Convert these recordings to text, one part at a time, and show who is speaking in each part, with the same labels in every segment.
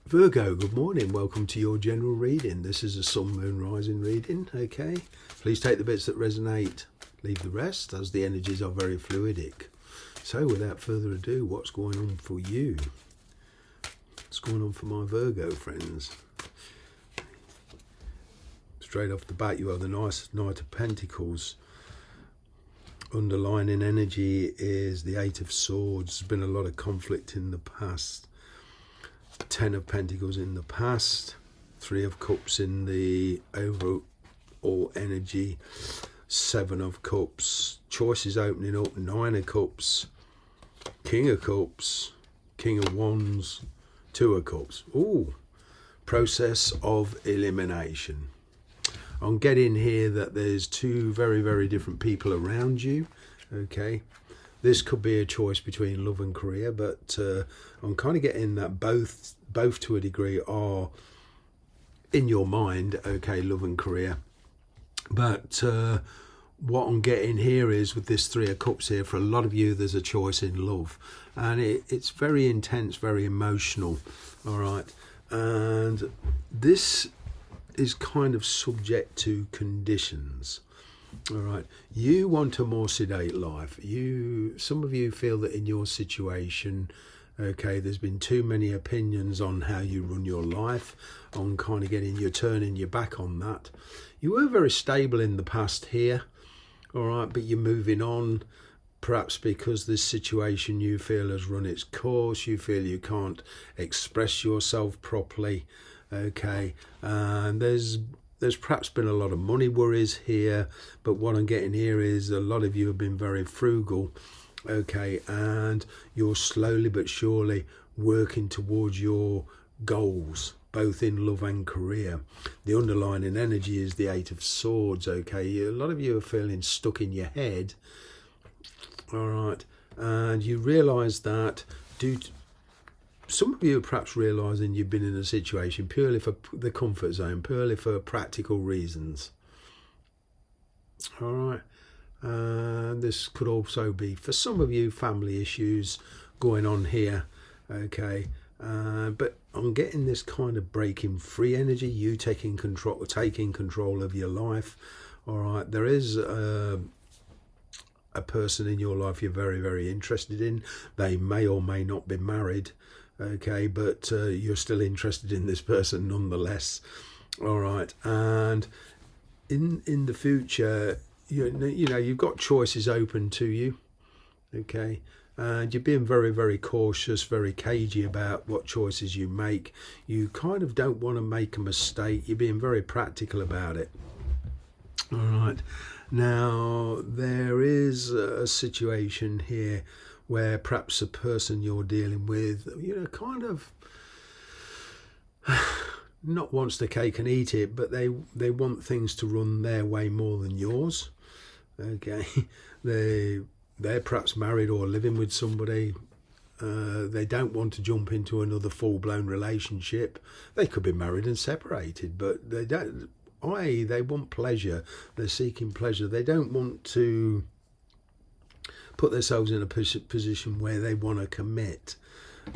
Speaker 1: Virgo, good morning. Welcome to your general reading. This is a sun, moon, rising reading. Okay. Please take the bits that resonate, leave the rest, as the energies are very fluidic. So without further ado, what's going on for you? What's going on for my Virgo friends? Straight off the bat, you have the nice Knight of Pentacles. Underlining energy is the Eight of Swords. There's been a lot of conflict in the past. Ten of Pentacles in the past, Three of Cups in the overall energy, Seven of Cups, choices opening up, Nine of Cups, King of Cups, King of Wands, Two of Cups. Ooh, process of elimination. I'm getting here that there's two very, very different people around you, okay? This could be a choice between love and career, but I'm kind of getting that both to a degree are in your mind, okay, love and career. But what I'm getting here is with this Three of Cups here, for a lot of you, there's a choice in love. And it's very intense, very emotional, all right? And this is kind of subject to conditions. All right, you want a more sedate life. Some of you feel that in your situation, okay, there's been too many opinions on how you run your life, on kind of turning your back on that. You were very stable in the past here, all right, but you're moving on, perhaps because this situation you feel has run its course. You feel you can't express yourself properly, okay, and there's perhaps been a lot of money worries here, but what I'm getting here is a lot of you have been very frugal, okay, and you're slowly but surely working towards your goals, both in love and career. The underlying energy is the Eight of Swords, okay. A lot of you are feeling stuck in your head, all right, and you realise that some of you are perhaps realising you've been in a situation purely for the comfort zone, purely for practical reasons. All right. And this could also be, for some of you, family issues going on here. Okay. But I'm getting this kind of breaking free energy, you taking control of your life. All right. There is a person in your life you're very, very interested in. They may or may not be married. Okay, but you're still interested in this person nonetheless. All right, and in the future, you know you've got choices open to you. Okay, and you're being very, very cautious, very cagey about what choices you make. You kind of don't want to make a mistake. You're being very practical about it. All right, now there is a situation here where perhaps a person you're dealing with, kind of not wants the cake and eat it, but they want things to run their way more than yours. Okay, they're perhaps married or living with somebody. They don't want to jump into another full-blown relationship. They could be married and separated, but they don't. They want pleasure. They're seeking pleasure. They don't want to put themselves in a position where they want to commit.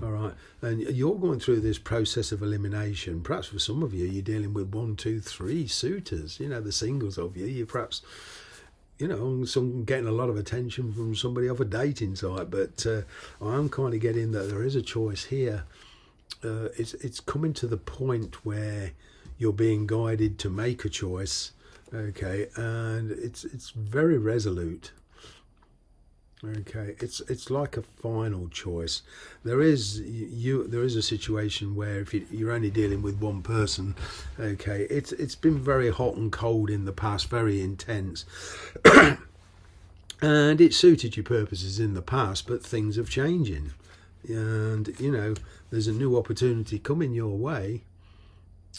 Speaker 1: All right, and you're going through this process of elimination. Perhaps for some of you, you're dealing with 1, 2, 3 suitors. The singles of you. You perhaps, some getting a lot of attention from somebody off a dating site. But I'm kind of getting that there is a choice here. It's coming to the point where you're being guided to make a choice. Okay, and it's very resolute. Okay, it's like a final choice. There is a situation where if you're only dealing with one person, okay, it's been very hot and cold in the past, very intense, and it suited your purposes in the past, but things are changing, and there's a new opportunity coming your way.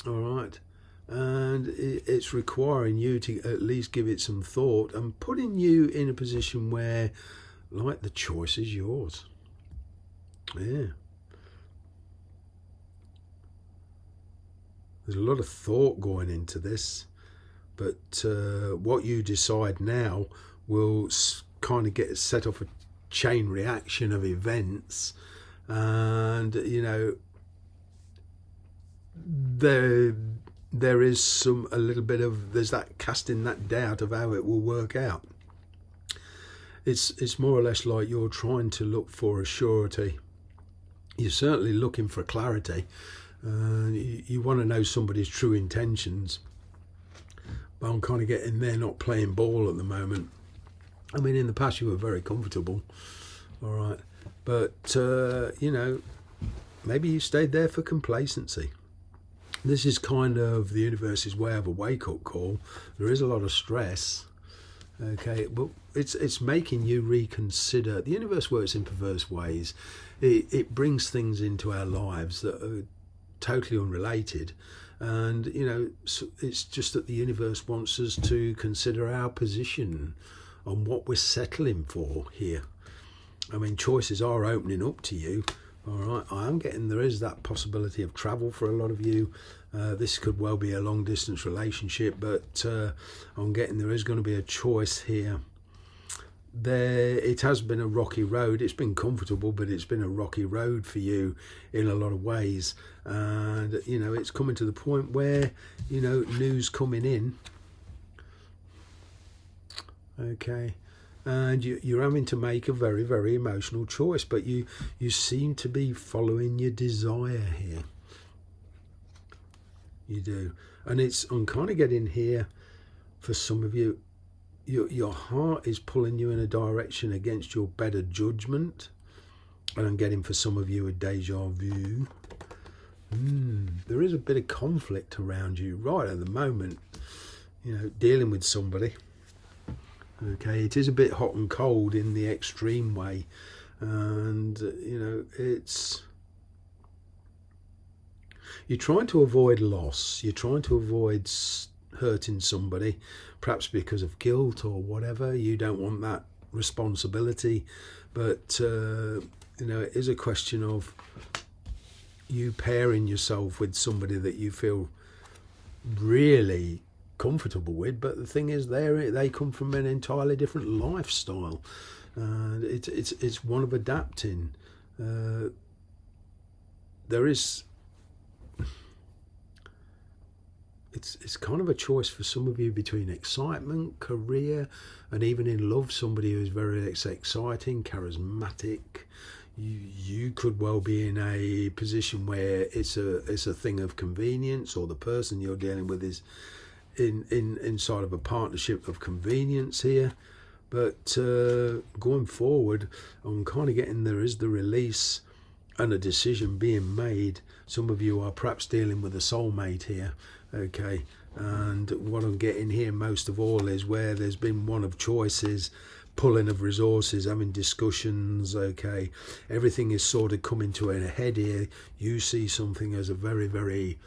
Speaker 1: All right. And it's requiring you to at least give it some thought and putting you in a position where, like, the choice is yours. Yeah. There's a lot of thought going into this, but what you decide now will kind of get set off a chain reaction of events, and there is a little bit of, there's that casting that doubt of how it will work out. It's more or less like you're trying to look for a surety. You're certainly looking for clarity. You want to know somebody's true intentions. But I'm kind of getting they're not playing ball at the moment. I mean, in the past you were very comfortable, all right. But, maybe you stayed there for complacency. This is kind of the universe's way of a wake-up call. There is a lot of stress, okay, but it's making you reconsider. The universe works in perverse ways. It brings things into our lives that are totally unrelated, and it's just that the universe wants us to consider our position on what we're settling for here. I mean, choices are opening up to you, all right. I am getting there is that possibility of travel for a lot of you. This could well be a long distance relationship, but I'm getting there is going to be a choice here. It has been a rocky road. It's been comfortable, but it's been a rocky road for you in a lot of ways. And it's coming to the point where news coming in, okay, and you're having to make a very, very emotional choice, but you seem to be following your desire here. You do. And I'm kind of getting here for some of you, your heart is pulling you in a direction against your better judgment. And I'm getting for some of you a deja vu. There is a bit of conflict around you right at the moment, dealing with somebody. Okay, it is a bit hot and cold in the extreme way. And, you're trying to avoid loss. You're trying to avoid hurting somebody, perhaps because of guilt or whatever. You don't want that responsibility. But, it is a question of you pairing yourself with somebody that you feel really comfortable with. But the thing is, they come from an entirely different lifestyle. And it's one of adapting. There is... It's kind of a choice for some of you between excitement, career, and even in love, somebody who's very exciting, charismatic. You could well be in a position where it's a thing of convenience, or the person you're dealing with is inside of a partnership of convenience here. But going forward, I'm kind of getting there is the release and a decision being made. Some of you are perhaps dealing with a soulmate here. Okay, and what I'm getting here most of all is where there's been one of choices, pulling of resources, having discussions. Okay, everything is sort of coming to a head here. You see something as a very, very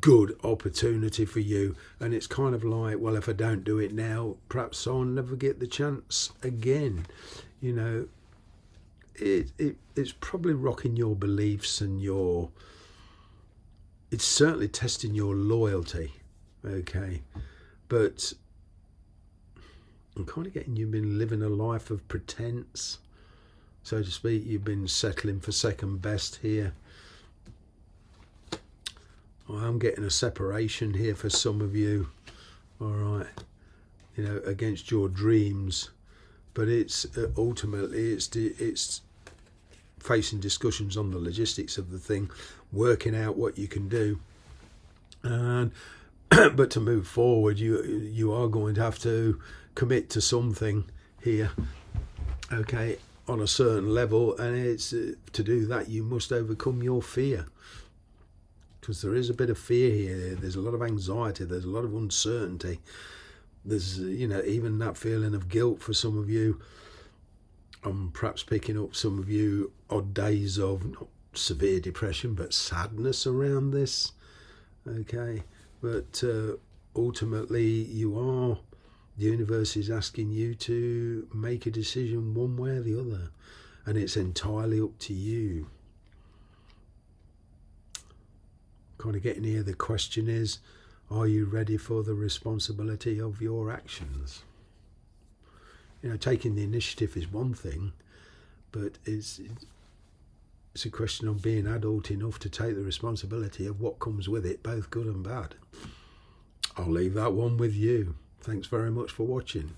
Speaker 1: good opportunity for you, and it's kind of like, well, if I don't do it now, perhaps I'll never get the chance again. It's probably rocking your beliefs and it's certainly testing your loyalty, okay? But I'm kind of getting you've been living a life of pretense, so to speak. You've been settling for second best here. I'm getting a separation here for some of you, all right, against your dreams. But it's ultimately it's facing discussions on the logistics of the thing, working out what you can do, and but to move forward, you are going to have to commit to something here, okay, on a certain level, and it's to do that you must overcome your fear, because there is a bit of fear here. There's a lot of anxiety. There's a lot of uncertainty. There's even that feeling of guilt for some of you. I'm perhaps picking up some of you odd days of not severe depression but sadness around this, okay? But ultimately the universe is asking you to make a decision one way or the other, and it's entirely up to you. Kind of getting here, the question is, are you ready for the responsibility of your actions? Taking the initiative is one thing, but it's It's a question of being adult enough to take the responsibility of what comes with it, both good and bad. I'll leave that one with you. Thanks very much for watching.